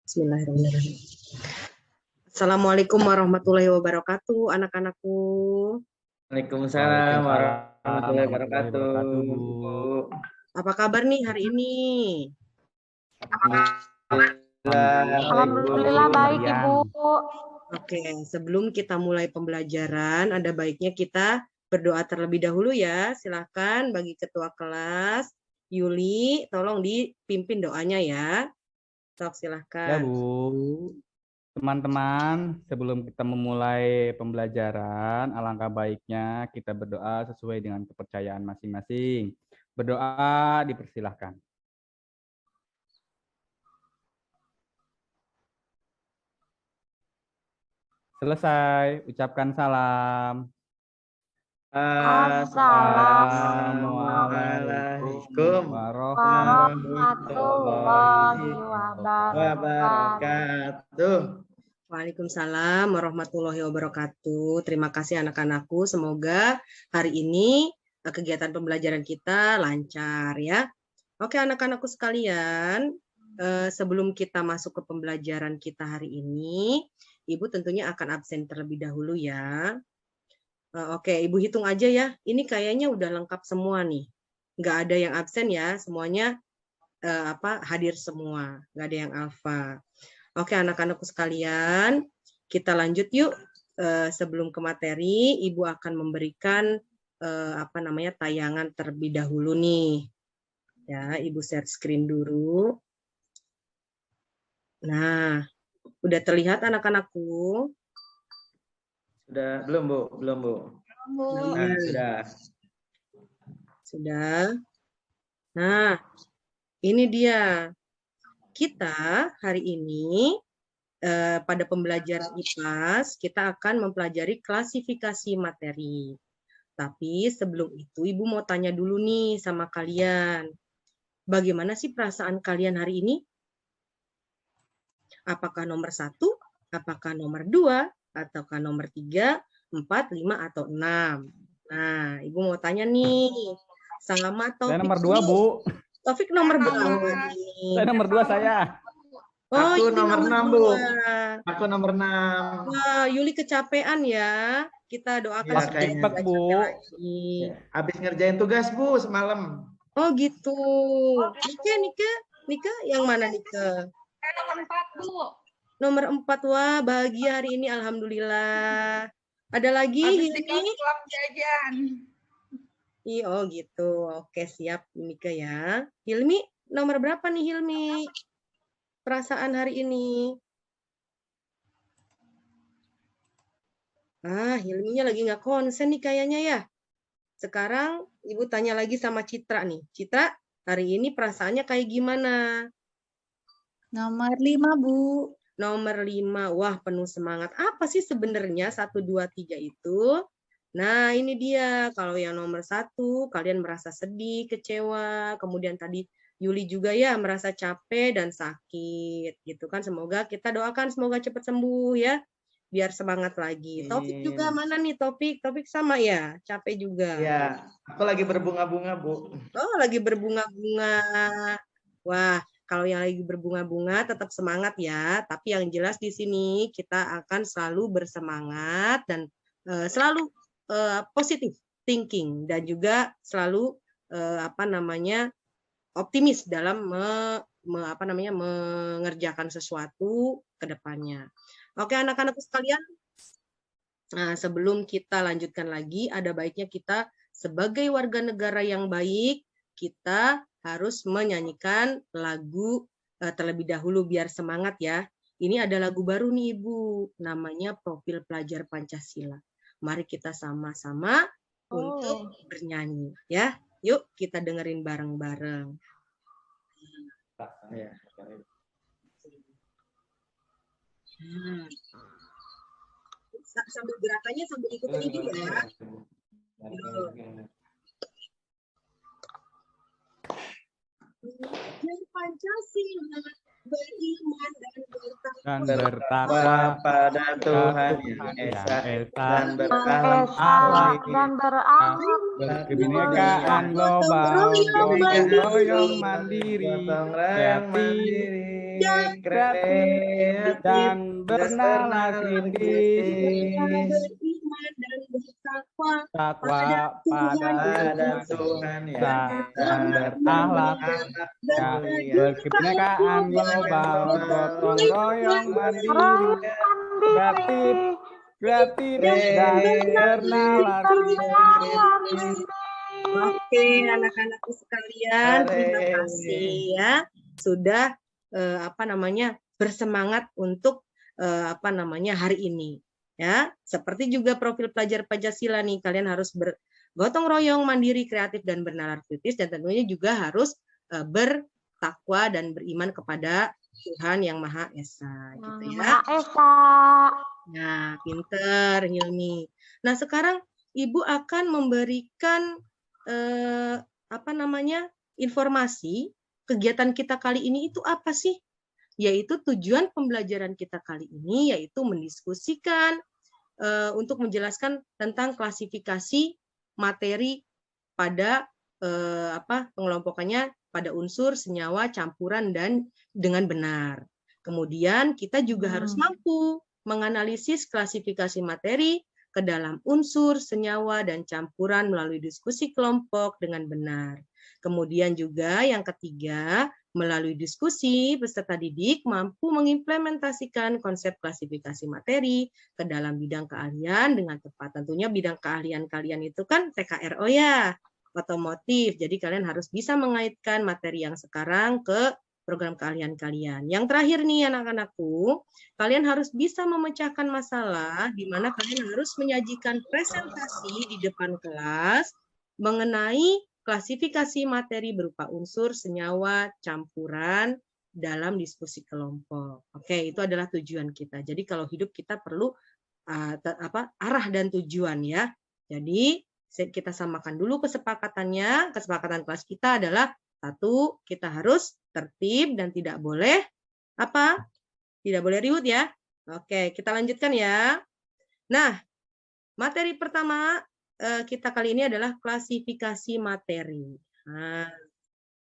Bismillahirrahmanirrahim. Assalamualaikum warahmatullahi wabarakatuh, anak-anakku. Waalaikumsalam warahmatullahi wabarakatuh. Apa kabar nih hari ini? Alhamdulillah baik, Ibu. Oke, sebelum kita mulai pembelajaran, ada baiknya kita berdoa terlebih dahulu ya. Silakan bagi ketua kelas, Yuli, tolong dipimpin doanya ya. Sok, silahkan. Ya, Bu. Teman-teman, sebelum kita memulai pembelajaran, alangkah baiknya kita berdoa sesuai dengan kepercayaan masing-masing. Berdoa dipersilahkan. Selesai, ucapkan salam. Assalamualaikum warahmatullahi wabarakatuh. Waalaikumsalam warahmatullahi wabarakatuh. Terima kasih anak-anakku. Semoga hari ini kegiatan pembelajaran kita lancar ya. Oke anak-anakku sekalian, sebelum kita masuk ke pembelajaran kita hari ini, Ibu tentunya akan absen terlebih dahulu ya. Oke, Ibu hitung aja ya. Ini kayaknya udah lengkap semua nih. Nggak ada yang absen ya, semuanya hadir semua. Nggak ada yang alfa. Oke, anak-anakku sekalian, kita lanjut yuk. Sebelum ke materi, Ibu akan memberikan tayangan terlebih dahulu nih. Ya, Ibu share screen dulu. Nah, udah terlihat anak-anakku? Belum, Bu. Nah, Sudah. Nah, ini dia. Kita hari ini pada pembelajaran IPAS, kita akan mempelajari klasifikasi materi. Tapi sebelum itu, Ibu mau tanya dulu nih sama kalian. Bagaimana sih perasaan kalian hari ini? Apakah nomor 1, apakah nomor 2, ataukah nomor 3, 4, 5, atau 6? Nah, Ibu mau tanya nih. Sama Taufik. Saya nomor 2, Bu. Taufik nomor berapa nih? Saya nomor 2 saya. Oh, aku nomor 6, Bu. 2. Aku nomor 6. Wah, Yuli kecapean ya. Kita doakan Ya, supaya kayaknya. nggak capek lagi. Habis ngerjain tugas, Bu, semalam. Oh, gitu. Nika, yang mana Nika? Nomor 4, Bu. Nomor 4, wah bahagia hari ini, alhamdulillah. Ada lagi Hilmi? Jajan. Oh gitu, oke siap Nika ya. Hilmi, nomor berapa nih Hilmi? Perasaan hari ini? Hilminya lagi nggak konsen nih kayaknya ya. Sekarang Ibu tanya lagi sama Citra nih. Citra, hari ini perasaannya kayak gimana? Nomor 5, Bu. Nomor 5, wah penuh semangat. Apa sih sebenarnya 1, 2, 3 itu? Nah ini dia, kalau yang nomor 1, kalian merasa sedih, kecewa, kemudian tadi Yuli juga ya merasa capek dan sakit, gitu kan. Semoga kita doakan, semoga cepat sembuh ya, biar semangat lagi. Taufik juga mana nih Taufik? Taufik sama ya, capek juga. Ya, aku lagi berbunga-bunga, Bu. Oh lagi berbunga-bunga. Wah. Kalau yang lagi berbunga-bunga tetap semangat ya, tapi yang jelas di sini kita akan selalu bersemangat dan selalu positive thinking dan juga selalu optimis dalam mengerjakan sesuatu ke depannya. Oke anak-anakku sekalian, sebelum kita lanjutkan lagi, ada baiknya kita sebagai warga negara yang baik, kita harus menyanyikan lagu terlebih dahulu biar semangat ya. Ini ada lagu baru nih Ibu, namanya Profil Pelajar Pancasila. Mari kita sama-sama untuk bernyanyi ya. Yuk kita dengerin bareng-bareng. Sambil gerakannya sambil ikutin Ibu ya. Pancasila beriman dan bertakwa pada Tuhan yang Esa dan berakhlak kebinekaan global, gotong royong mandiri, kreatif, kreatif, dan bernalar kritis. Beriman dan bertakwa Takwa pada pada Tuhan yang dan berakhlak mulia. berkebinekaan global, gotong royong mandiri, kreatif dan bernalar kritis. Oke, anak-anakku sekalian, terima kasih ya sudah bersemangat untuk hari ini. Ya, seperti juga profil pelajar Pancasila nih, kalian harus bergotong royong, mandiri, kreatif dan bernalar kritis, dan tentunya juga harus bertakwa dan beriman kepada Tuhan yang Maha Esa, gitu ya. Maha Esa. Nah, pinter Hilmi. Nah, sekarang Ibu akan memberikan informasi kegiatan kita kali ini itu apa sih? Yaitu tujuan pembelajaran kita kali ini yaitu mendiskusikan untuk menjelaskan tentang klasifikasi materi pada pengelompokannya pada unsur, senyawa, campuran dan dengan benar. Kemudian kita juga harus mampu menganalisis klasifikasi materi ke dalam unsur, senyawa, dan campuran melalui diskusi kelompok dengan benar. Kemudian juga yang ketiga, melalui diskusi, peserta didik mampu mengimplementasikan konsep klasifikasi materi ke dalam bidang keahlian dengan tepat. Tentunya bidang keahlian kalian itu kan TKRO ya, otomotif. Jadi kalian harus bisa mengaitkan materi yang sekarang ke program keahlian kalian. Yang terakhir nih anak-anakku, kalian harus bisa memecahkan masalah di mana kalian harus menyajikan presentasi di depan kelas mengenai klasifikasi materi berupa unsur, senyawa, campuran dalam diskusi kelompok. Oke, itu adalah tujuan kita. Jadi kalau hidup kita perlu arah dan tujuan ya. Jadi kita samakan dulu kesepakatannya. Kesepakatan kelas kita adalah satu, kita harus tertib dan tidak boleh tidak boleh ribut ya. Oke, kita lanjutkan ya. Nah, materi pertama kita kali ini adalah klasifikasi materi. Nah,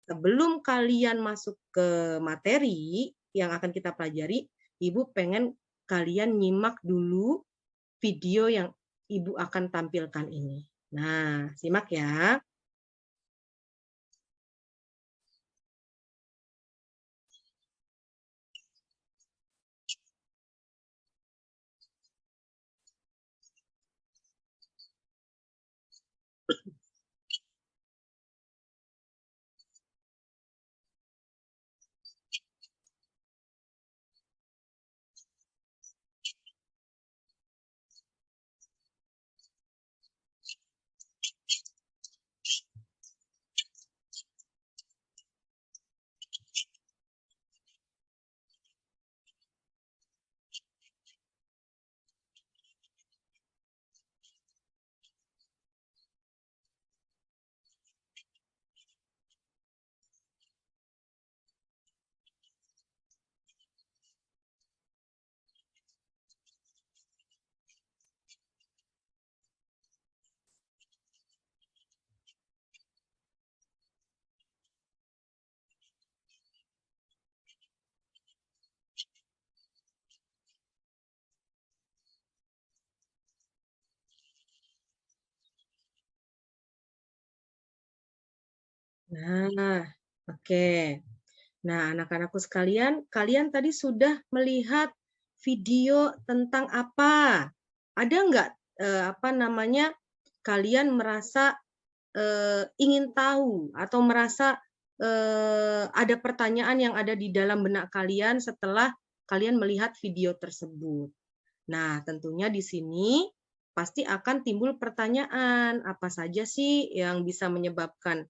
sebelum kalian masuk ke materi yang akan kita pelajari, Ibu pengen kalian nyimak dulu video yang Ibu akan tampilkan ini. Nah, simak ya. Nah, oke. Nah, anak-anakku sekalian, kalian tadi sudah melihat video tentang apa? Ada nggak kalian merasa ingin tahu atau merasa ada pertanyaan yang ada di dalam benak kalian setelah kalian melihat video tersebut? Nah, tentunya di sini pasti akan timbul pertanyaan, apa saja sih yang bisa menyebabkan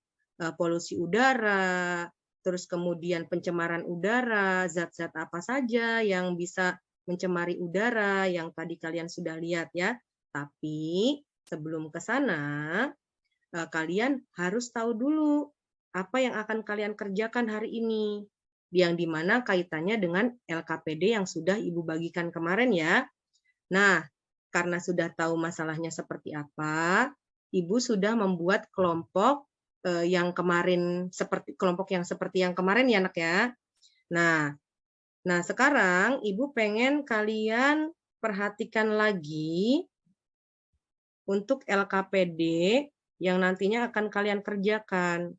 polusi udara, terus kemudian pencemaran udara, zat-zat apa saja yang bisa mencemari udara yang tadi kalian sudah lihat ya. Tapi sebelum ke sana, kalian harus tahu dulu apa yang akan kalian kerjakan hari ini, yang dimana kaitannya dengan LKPD yang sudah Ibu bagikan kemarin ya. Nah, karena sudah tahu masalahnya seperti apa, Ibu sudah membuat kelompok yang kemarin kelompok yang seperti yang kemarin ya anak ya. Nah, Nah, sekarang Ibu pengen kalian perhatikan lagi untuk LKPD yang nantinya akan kalian kerjakan.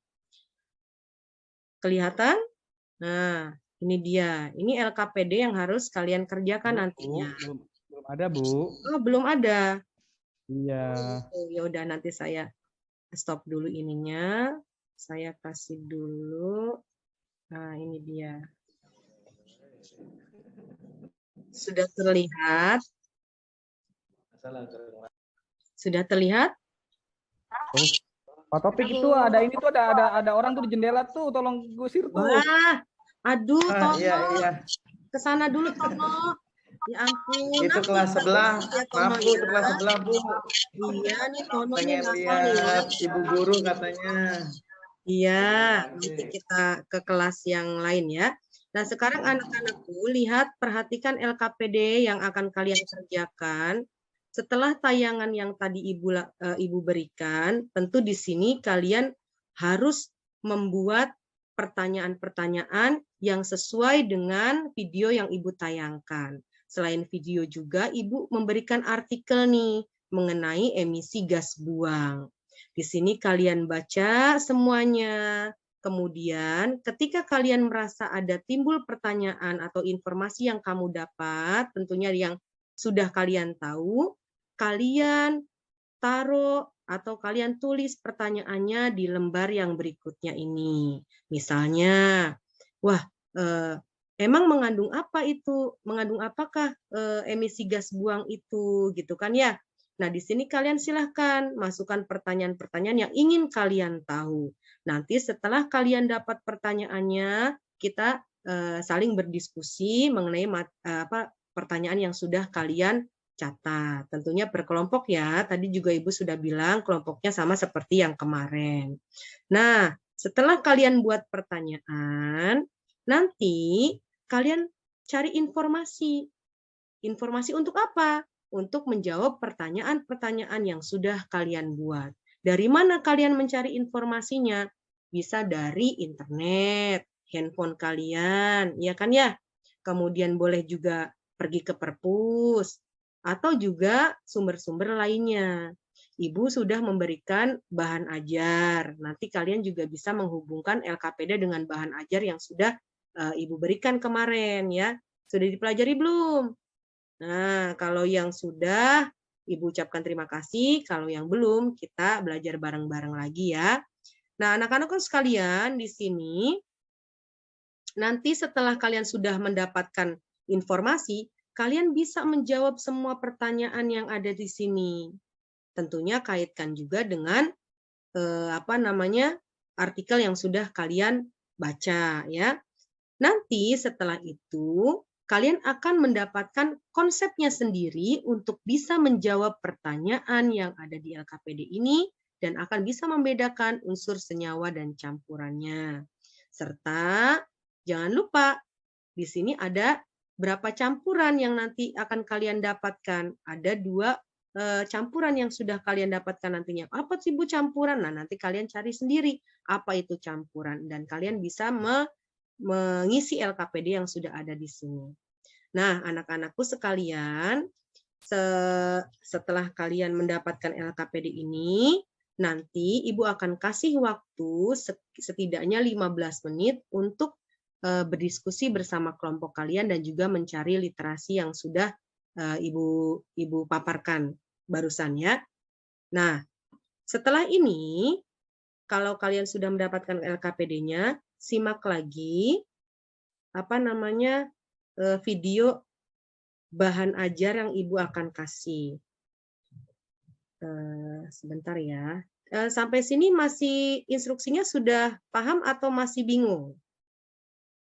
Kelihatan? Nah, ini dia. Ini LKPD yang harus kalian kerjakan nantinya. Belum ada, Bu. Oh, belum ada. Iya. Oh, ya udah nanti saya stop dulu ininya. Saya kasih dulu. Nah, ini dia. Sudah terlihat? Sudah terlihat? Oh, topik itu ada ini tuh ada orang tuh di jendela tuh, tolong gusir tuh. Wah, aduh, Tono. Iya. Ke sana dulu, Tono. Ya ampun. Itu kelas sebelah. Maaf, Bu, itu kelas sebelah, Bu. Iya, nih Tono nih Pengen nakal ya. lihat Ibu Guru katanya. Iya, nanti kita ke kelas yang lain ya. Nah, sekarang anak-anakku lihat, perhatikan LKPD yang akan kalian kerjakan. Setelah tayangan yang tadi Ibu berikan, tentu di sini kalian harus membuat pertanyaan-pertanyaan yang sesuai dengan video yang Ibu tayangkan. Selain video juga, Ibu memberikan artikel nih mengenai emisi gas buang. Di sini kalian baca semuanya. Kemudian ketika kalian merasa ada timbul pertanyaan atau informasi yang kamu dapat, tentunya yang sudah kalian tahu, kalian taruh atau kalian tulis pertanyaannya di lembar yang berikutnya ini. Misalnya, wah, emang mengandung apa itu? Mengandung apakah emisi gas buang itu? Gitu kan ya? Nah, di sini kalian silahkan masukkan pertanyaan-pertanyaan yang ingin kalian tahu. Nanti setelah kalian dapat pertanyaannya, kita saling berdiskusi mengenai pertanyaan yang sudah kalian catat. Tentunya berkelompok ya. Tadi juga Ibu sudah bilang kelompoknya sama seperti yang kemarin. Nah, setelah kalian buat pertanyaan, nanti kalian cari informasi. Informasi untuk apa? Untuk menjawab pertanyaan-pertanyaan yang sudah kalian buat. Dari mana kalian mencari informasinya? Bisa dari internet, handphone kalian, ya kan ya? Kemudian boleh juga pergi ke perpus, atau juga sumber-sumber lainnya. Ibu sudah memberikan bahan ajar. Nanti kalian juga bisa menghubungkan LKPD dengan bahan ajar yang sudah Ibu berikan kemarin ya. Sudah dipelajari belum? Nah, kalau yang sudah, Ibu ucapkan terima kasih. Kalau yang belum, kita belajar bareng-bareng lagi ya. Nah, anak-anak sekalian di sini, nanti setelah kalian sudah mendapatkan informasi, kalian bisa menjawab semua pertanyaan yang ada di sini. Tentunya kaitkan juga dengan artikel yang sudah kalian baca ya. Nanti setelah itu kalian akan mendapatkan konsepnya sendiri untuk bisa menjawab pertanyaan yang ada di LKPD ini dan akan bisa membedakan unsur senyawa dan campurannya. Serta jangan lupa di sini ada berapa campuran yang nanti akan kalian dapatkan. Ada 2 campuran yang sudah kalian dapatkan nantinya. Apa sih Bu campuran? Nah, nanti kalian cari sendiri apa itu campuran dan kalian bisa mengisi LKPD yang sudah ada di sini. Nah, anak-anakku sekalian, setelah kalian mendapatkan LKPD ini, nanti Ibu akan kasih waktu setidaknya 15 menit untuk berdiskusi bersama kelompok kalian dan juga mencari literasi yang sudah Ibu paparkan barusan ya. Nah, setelah ini, kalau kalian sudah mendapatkan LKPD-nya, simak lagi video bahan ajar yang Ibu akan kasih. Sebentar ya. Sampai sini masih instruksinya sudah paham atau masih bingung?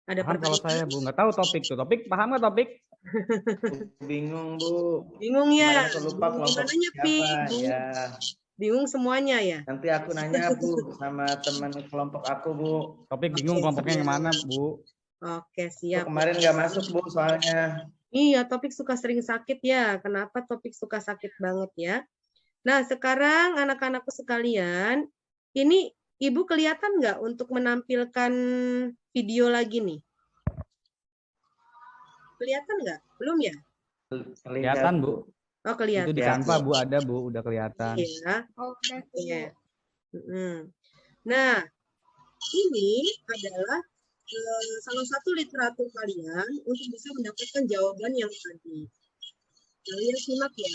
Ada Paham kalau saya, Bu. Nggak tahu topik tuh. Topik, paham nggak topik? Bingung, Bu. Bingung ya? Kemarin aku lupa kelompok siapa ya. Bingung semuanya ya? Nanti aku nanya, Bu, sama teman kelompok aku, Bu. Topik bingung kelompoknya yang mana, Bu? Oke, siap. Kemarin nggak masuk, Bu, soalnya. Iya, Topik suka sering sakit ya. Kenapa Topik suka sakit banget ya? Nah, sekarang anak-anakku sekalian, ini Ibu kelihatan nggak untuk menampilkan video lagi nih? Kelihatan nggak? Belum ya? Kelihatan, Bu. Oh, kelihatan. Itu di Canva, Bu, ada, Bu, udah kelihatan. Iya. Oh, udah Iya. tuh. Nah, ini adalah salah satu literatur kalian untuk bisa mendapatkan jawaban yang tadi. Kalian simak ya.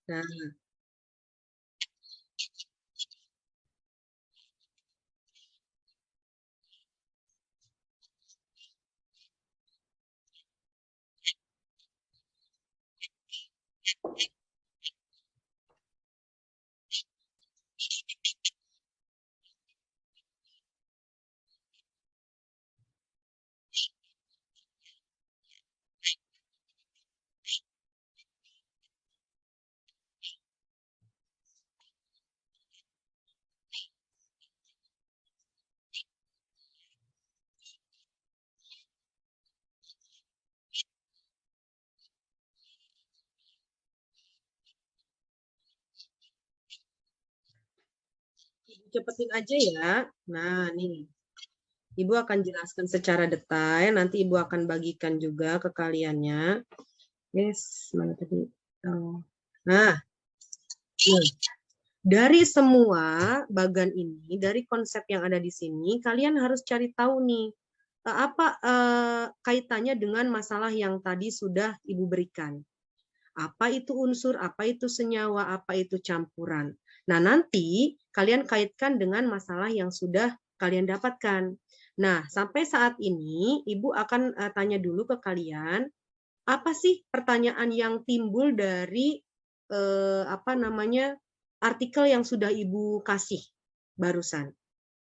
Nah, cepetin aja ya. Nah, nih. Ibu akan jelaskan secara detail, nanti Ibu akan bagikan juga ke kaliannya. Yes, mana tadi? Oh. Nah, nih. Dari semua bagan ini, dari konsep yang ada di sini, kalian harus cari tahu nih, apa kaitannya dengan masalah yang tadi sudah Ibu berikan. Apa itu unsur, apa itu senyawa, apa itu campuran. Nah, nanti kalian kaitkan dengan masalah yang sudah kalian dapatkan. Nah, sampai saat ini Ibu akan tanya dulu ke kalian, apa sih pertanyaan yang timbul dari artikel yang sudah Ibu kasih barusan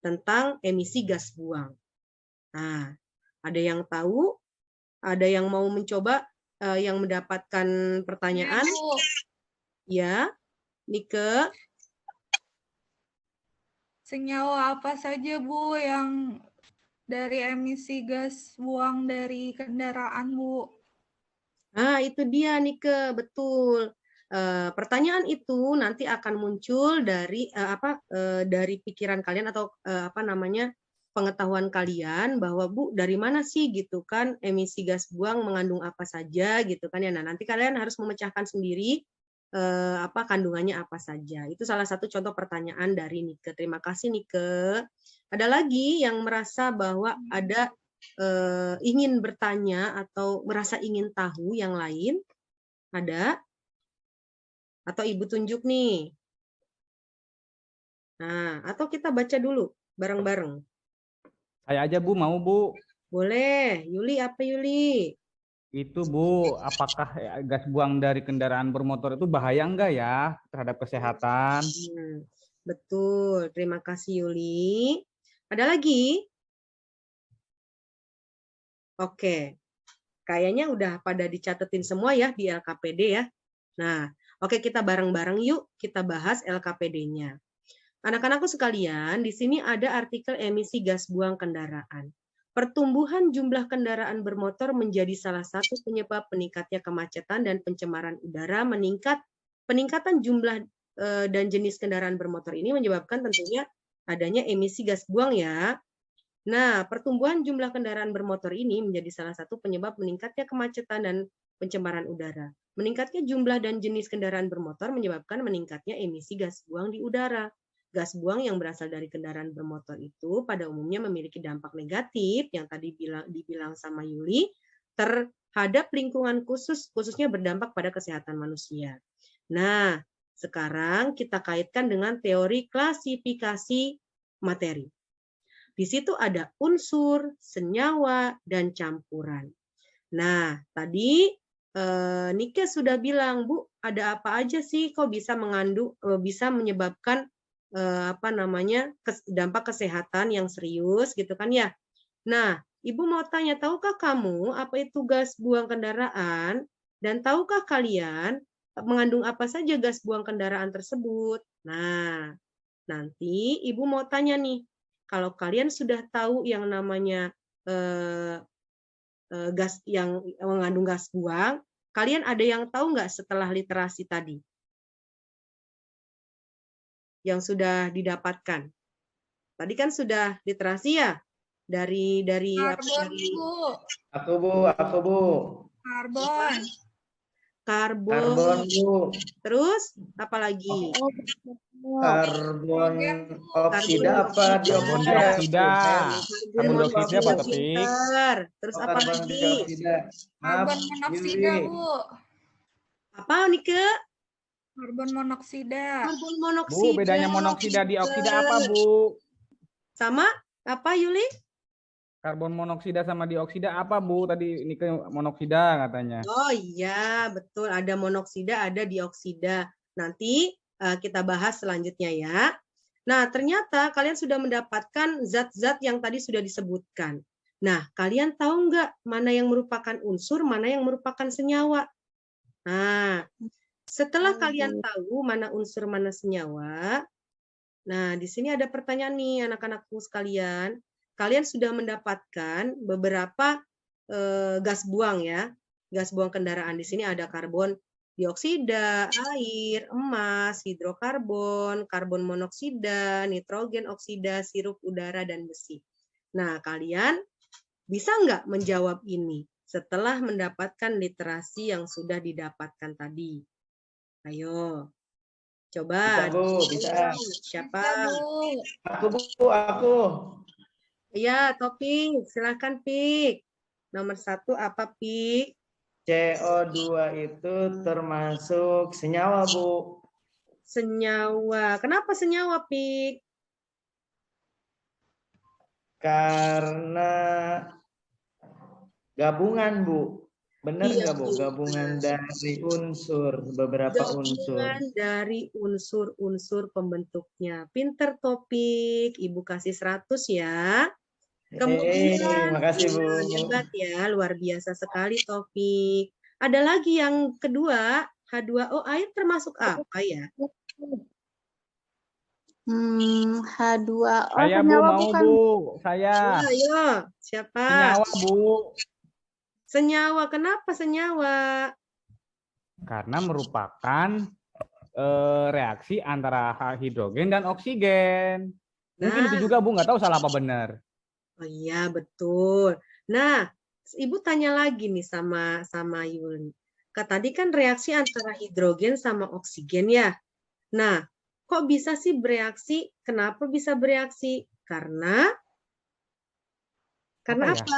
tentang emisi gas buang. Nah, ada yang tahu? Ada yang mau mencoba yang mendapatkan pertanyaan? Ya, Nike. Senyawa apa saja, Bu, yang dari emisi gas buang dari kendaraan, Bu? Nah, itu dia Nike, betul. Pertanyaan itu nanti akan muncul dari dari pikiran kalian atau pengetahuan kalian bahwa Bu dari mana sih gitu kan emisi gas buang mengandung apa saja gitu kan ya. Nah, nanti kalian harus memecahkan sendiri kandungannya apa saja. Itu salah satu contoh pertanyaan dari Nike. Terima kasih Nike. Ada lagi yang merasa bahwa ada ingin bertanya atau merasa ingin tahu yang lain? Ada? Atau Ibu tunjuk nih? Nah, atau kita baca dulu bareng-bareng. Saya aja, Bu, mau, Bu. Boleh. Yuli, apa Yuli? Itu, Bu, apakah gas buang dari kendaraan bermotor itu bahaya enggak ya terhadap kesehatan? Betul. Terima kasih Yuli. Ada lagi? Oke. Kayaknya udah pada dicatetin semua ya di LKPD ya. Nah, oke kita bareng-bareng yuk kita bahas LKPD-nya. Anak-anakku sekalian, di sini ada artikel emisi gas buang kendaraan. Pertumbuhan jumlah kendaraan bermotor menjadi salah satu penyebab meningkatnya kemacetan dan pencemaran udara. Peningkatan jumlah dan jenis kendaraan bermotor ini menyebabkan tentunya adanya emisi gas buang ya. Nah, pertumbuhan jumlah kendaraan bermotor ini menjadi salah satu penyebab meningkatnya kemacetan dan pencemaran udara. Meningkatnya jumlah dan jenis kendaraan bermotor menyebabkan meningkatnya emisi gas buang di udara. Gas buang yang berasal dari kendaraan bermotor itu pada umumnya memiliki dampak negatif yang tadi dibilang sama Yuli terhadap lingkungan khususnya berdampak pada kesehatan manusia. Nah, sekarang kita kaitkan dengan teori klasifikasi materi. Di situ ada unsur, senyawa, dan campuran. Nah, tadi Nike sudah bilang, Bu, ada apa aja sih kok bisa bisa menyebabkan dampak kesehatan yang serius gitu kan ya. Nah, Ibu mau tanya, tahukah kamu apa itu gas buang kendaraan? Dan tahukah kalian mengandung apa saja gas buang kendaraan tersebut? Nah, nanti Ibu mau tanya nih, kalau kalian sudah tahu yang namanya gas yang mengandung gas buang, kalian ada yang tahu nggak setelah literasi tadi? Yang sudah didapatkan. Tadi kan sudah literasi ya? Dari Karbon, Bu. Aku Bu. Karbon. Karbon Bu. Terus apa lagi? Karbon oksida apa Karbon dioksida? dioksida. Karbon dioksida apa topik? Terus Oh, apa karbon lagi? dioksida. Maaf, Karbon monoksida, Yuli. Bu. Apa Nike? Karbon monoksida. Karbon Bu, monoksida. bedanya monoksida dioksida apa, Bu? Sama apa Yuli? Karbon monoksida sama dioksida apa, Bu? Tadi ini ke monoksida katanya. Oh iya, betul. Ada monoksida, ada dioksida. Nanti kita bahas selanjutnya ya. Nah, ternyata kalian sudah mendapatkan zat-zat yang tadi sudah disebutkan. Nah, kalian tahu nggak mana yang merupakan unsur, mana yang merupakan senyawa? Nah, setelah kalian tahu mana unsur, mana senyawa, nah di sini ada pertanyaan nih anak-anakku sekalian. Kalian sudah mendapatkan beberapa gas buang ya, gas buang kendaraan. Di sini ada karbon dioksida, air, emas, hidrokarbon, karbon monoksida, nitrogen oksida, sirup udara, dan besi. Nah, kalian bisa nggak menjawab ini setelah mendapatkan literasi yang sudah didapatkan tadi? Ayo, coba. Bisa Bu, bisa. Siapa? Bisa, Bu. Aku. Ya, Topik. Silakan, Pik. Nomor 1 apa, Pik? CO2 itu termasuk senyawa, Bu. Senyawa. Kenapa senyawa, Pik? Karena gabungan, Bu. Benar Iya, nggak, Bu? Bu. Gabungan dari unsur, beberapa unsur. Gabungan dari unsur-unsur pembentuknya. Pinter, Topik. Ibu kasih 100 ya. Kemudian, makasih, Bu. hebat ya, luar biasa sekali, Topik. Ada lagi yang kedua, H2O, air termasuk apa ya? H2O Saya, Bu, senyawa mau, bukan? Bu. Saya. Ayo, siapa? Senyawa, Bu. Senyawa, kenapa senyawa? Karena merupakan reaksi antara hidrogen dan oksigen. Mungkin Nah. itu juga, Bu. Nggak tahu salah apa benar. Oh iya, betul. Nah, Ibu tanya lagi nih sama Yuli. Tadi kan reaksi antara hidrogen sama oksigen ya. Nah, kok bisa sih bereaksi? Kenapa bisa bereaksi? Karena Apa ya? apa?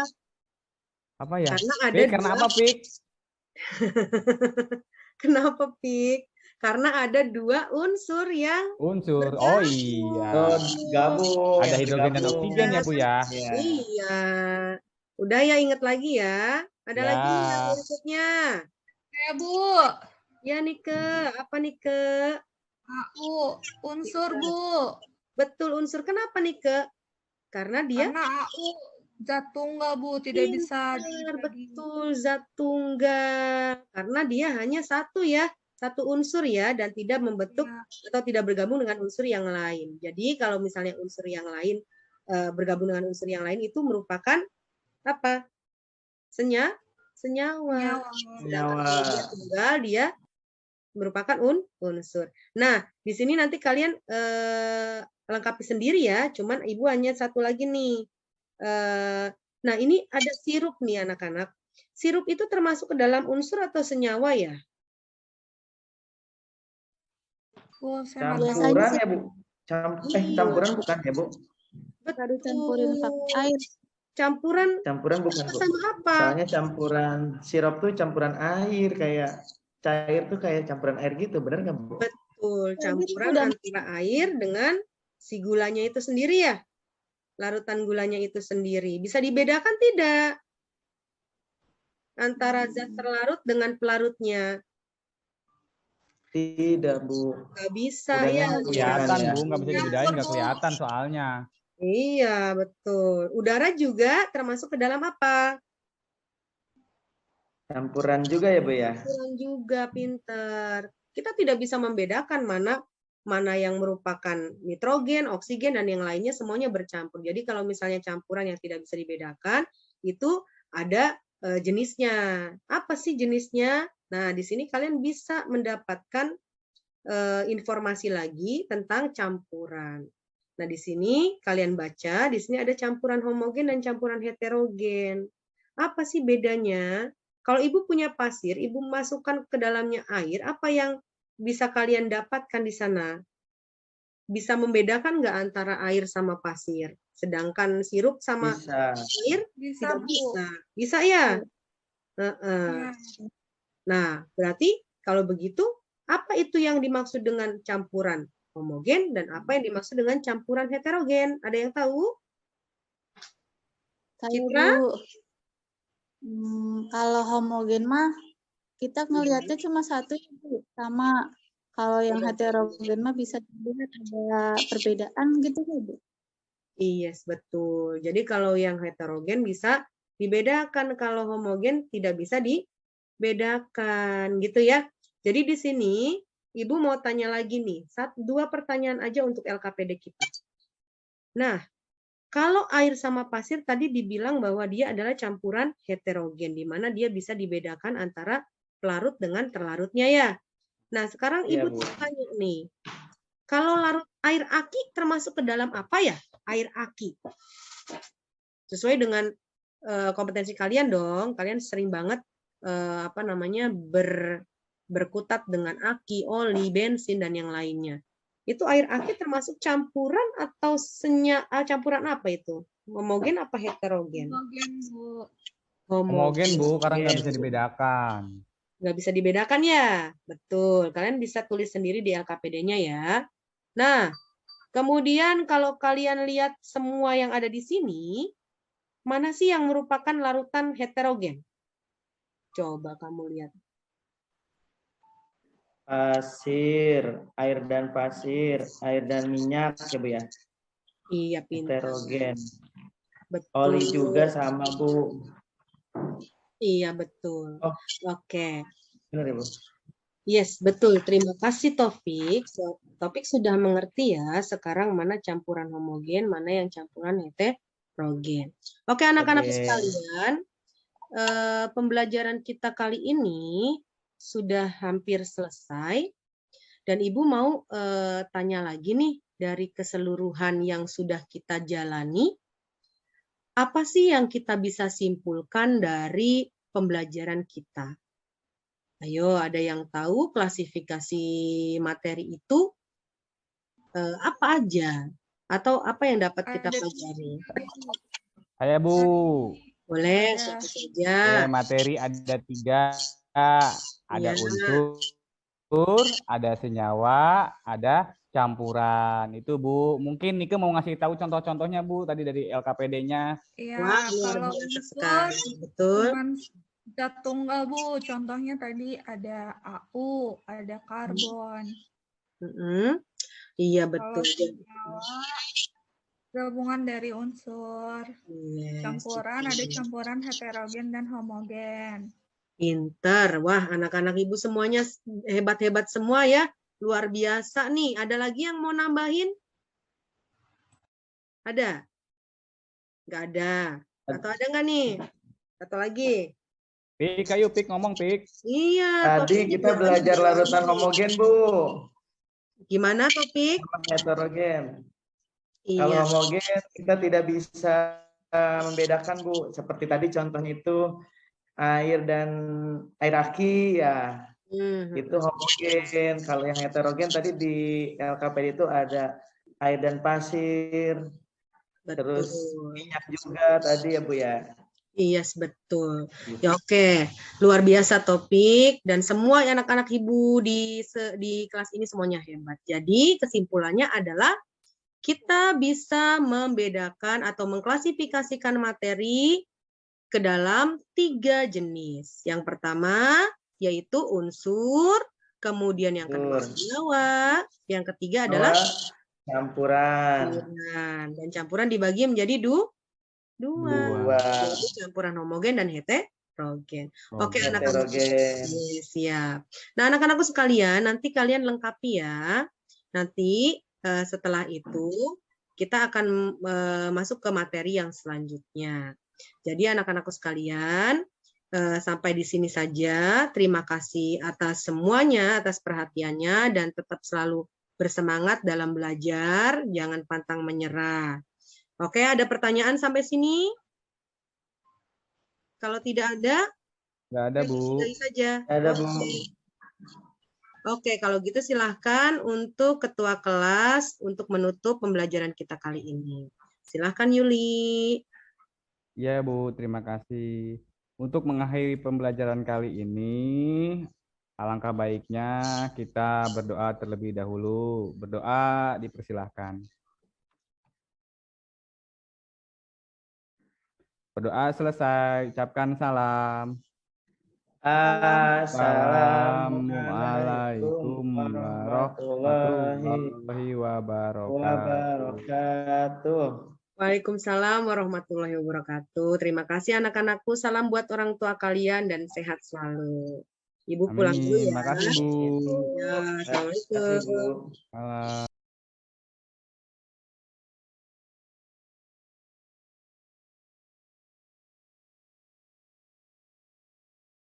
Apa ya? Karena ada Pik, karena apa, Pik? Kenapa, Pik? Karena ada 2 unsur yang Unsur. Oh iya. Gabung. Ada hidrogen dan oksigen ya, Bu ya. Iya. Udah ya, ingat lagi ya. Ada Ya. lagi yang berikutnya. Ya, Bu. Ya, Nike. Apa, Nike? AU. Unsur, Bu. Betul, unsur. Kenapa, Nike? Karena dia Karena AU zat tunggal, Bu. Tidak bisa pintar, dibagi. betul, zat tunggal. Karena dia hanya satu ya, satu unsur ya, dan tidak membentuk Ya. atau tidak bergabung dengan unsur yang lain. Jadi kalau misalnya unsur yang lain bergabung dengan unsur yang lain itu merupakan apa? Senyawa. Senyawa. Sedangkan kalau dia tunggal, dia merupakan unsur. Nah, di sini nanti kalian lengkapi sendiri ya. Cuman Ibu hanya satu lagi nih. Nah, ini ada sirup nih anak-anak. Sirup itu termasuk ke dalam unsur atau senyawa ya? Bu, saya nggak tahu. Campuran ya, Bu? Iya. Campuran bukan ya, Bu? Baru campurin pakai air. Campuran bukan, Bu. sama apa? Soalnya campuran sirup tuh campuran air, kayak cair tuh kayak campuran air gitu, benar nggak, Bu? Betul, campuran antara air dengan si gulanya itu sendiri ya? Larutan gulanya itu sendiri. Bisa dibedakan tidak? Antara zat terlarut dengan pelarutnya. Tidak, Bu. Nggak bisa Udahnya ya. Kelihatan, ya. Bu. Nggak bisa dibedain, nggak kelihatan soalnya. Iya, betul. Udara juga termasuk ke dalam apa? Campuran juga ya, Bu ya? Campuran juga, pinter. Kita tidak bisa membedakan mana mana yang merupakan nitrogen, oksigen, dan yang lainnya semuanya bercampur. Jadi kalau misalnya campuran yang tidak bisa dibedakan, itu ada jenisnya. Apa sih jenisnya? Nah, di sini kalian bisa mendapatkan informasi lagi tentang campuran. Nah, di sini kalian baca, di sini ada campuran homogen dan campuran heterogen. Apa sih bedanya? Kalau Ibu punya pasir, Ibu masukkan ke dalamnya air, apa yang bisa kalian dapatkan di sana? Bisa membedakan nggak antara air sama pasir? Sedangkan sirup sama Bisa. air Bisa, tidak Bu. bisa. Bisa ya? Iya. Nah, berarti kalau begitu, apa itu yang dimaksud dengan campuran homogen dan apa yang dimaksud dengan campuran heterogen? Ada yang tahu? Saya Citra? Bu, kalau homogen mah kita ngelihatnya cuma satu ya, Bu. Sama kalau yang heterogen mah bisa dilihat ada perbedaan gitu ya, Bu. Iya, betul. Jadi kalau yang heterogen bisa dibedakan, kalau homogen tidak bisa dibedakan, gitu ya. Jadi di sini Ibu mau tanya lagi nih, 2 pertanyaan aja untuk LKPD kita. Nah, kalau air sama pasir tadi dibilang bahwa dia adalah campuran heterogen, di mana dia bisa dibedakan antara pelarut dengan terlarutnya ya. Nah, sekarang Iya, Ibu Bu. tanya nih, kalau larut air aki termasuk ke dalam apa ya? Air aki. Sesuai dengan kompetensi kalian dong, kalian sering banget berkutat dengan aki, oli, bensin, dan yang lainnya. Itu air aki termasuk campuran atau campuran apa itu? Homogen apa heterogen? Homogen, Bu. Homogen, Bu, karena nggak Homogen, bisa Bu. dibedakan. Nggak bisa dibedakan ya? Betul. Kalian bisa tulis sendiri di LKPD-nya ya. Nah, kemudian kalau kalian lihat semua yang ada di sini, mana sih yang merupakan larutan heterogen? Coba kamu lihat. Pasir, air dan pasir, air dan minyak ya Bu ya. Iya, pintar. Heterogen. Betul. Oli juga sama Bu. Iya, betul. Oh. Oke. Benar ya Bu? Yes, betul. Terima kasih Taufik. Taufik sudah mengerti ya sekarang mana campuran homogen, mana yang campuran heterogen. Oke, anak-anak sekalian, pembelajaran kita kali ini sudah hampir selesai. Dan Ibu mau tanya lagi nih, dari keseluruhan yang sudah kita jalani, apa sih yang kita bisa simpulkan dari pembelajaran kita? Ayo, ada yang tahu klasifikasi materi itu apa aja? Atau apa yang dapat kita pelajari? Saya, Bu. Boleh, Ada. siapa saja. Materi ada 3. Ada Ya. unsur, ada senyawa, ada campuran. Itu, Bu. Mungkin Nike mau ngasih tahu contoh-contohnya, Bu, tadi dari LKPD-nya. Iya, Wah, luar kalau biasa unsur sekali. Betul. cuman zat tunggal, Bu. Contohnya tadi ada AU, ada karbon. Iya, Kalau betul. senyawa gabungan dari unsur. Yes, Campuran betul. ada campuran heterogen dan homogen. Pinter. Wah, anak-anak Ibu semuanya hebat-hebat semua ya. Luar biasa nih. Ada lagi yang mau nambahin? Ada? Nggak ada. Atau ada nggak nih? Atau lagi? Pik, ayo Pik ngomong, Pik. Iya. Tadi Topik kita juga belajar tadi. larutan homogen Bu. Gimana Topik? Sama heterogen. Kalau Iya. homogen kita tidak bisa membedakan Bu. Seperti tadi contohnya itu air dan air aki ya. Itu homogen. Kalau yang heterogen tadi di LKPD itu ada air dan pasir. Betul. Terus minyak juga tadi ya Bu ya. Iya, betul. Ya, oke. Luar biasa Topik dan semua anak-anak Ibu di kelas ini semuanya hebat. Jadi kesimpulannya adalah kita bisa membedakan atau mengklasifikasikan materi ke dalam 3 jenis. Yang pertama yaitu unsur, kemudian yang kedua senyawa, yang ketiga adalah campuran. Dan campuran dibagi menjadi dua. Yaitu campuran homogen dan heterogen. Oke, anak-anak. Siap. Nah, anak-anakku sekalian, nanti kalian lengkapi ya. Nanti setelah itu kita akan masuk ke materi yang selanjutnya. Jadi anak-anakku sekalian, sampai di sini saja. Terima kasih atas semuanya, atas perhatiannya, dan tetap selalu bersemangat dalam belajar, jangan pantang menyerah. Oke, ada pertanyaan sampai sini? Kalau tidak ada, nggak ada, Bu. sudahi saja. Ada, Bu. Oke, kalau gitu silahkan untuk ketua kelas untuk menutup pembelajaran kita kali ini. Silahkan Yuli. Ya, Bu, terima kasih. Untuk mengakhiri pembelajaran kali ini, alangkah baiknya kita berdoa terlebih dahulu. Berdoa dipersilahkan. Berdoa selesai, ucapkan salam. Assalamualaikum warahmatullahi wabarakatuh. Waalaikumsalam warahmatullahi wabarakatuh. Terima kasih anak-anakku. Salam buat orang tua kalian dan sehat selalu. Ibu pulang dulu ya. Terima kasih, Bu. Ya, assalamualaikum. Salam.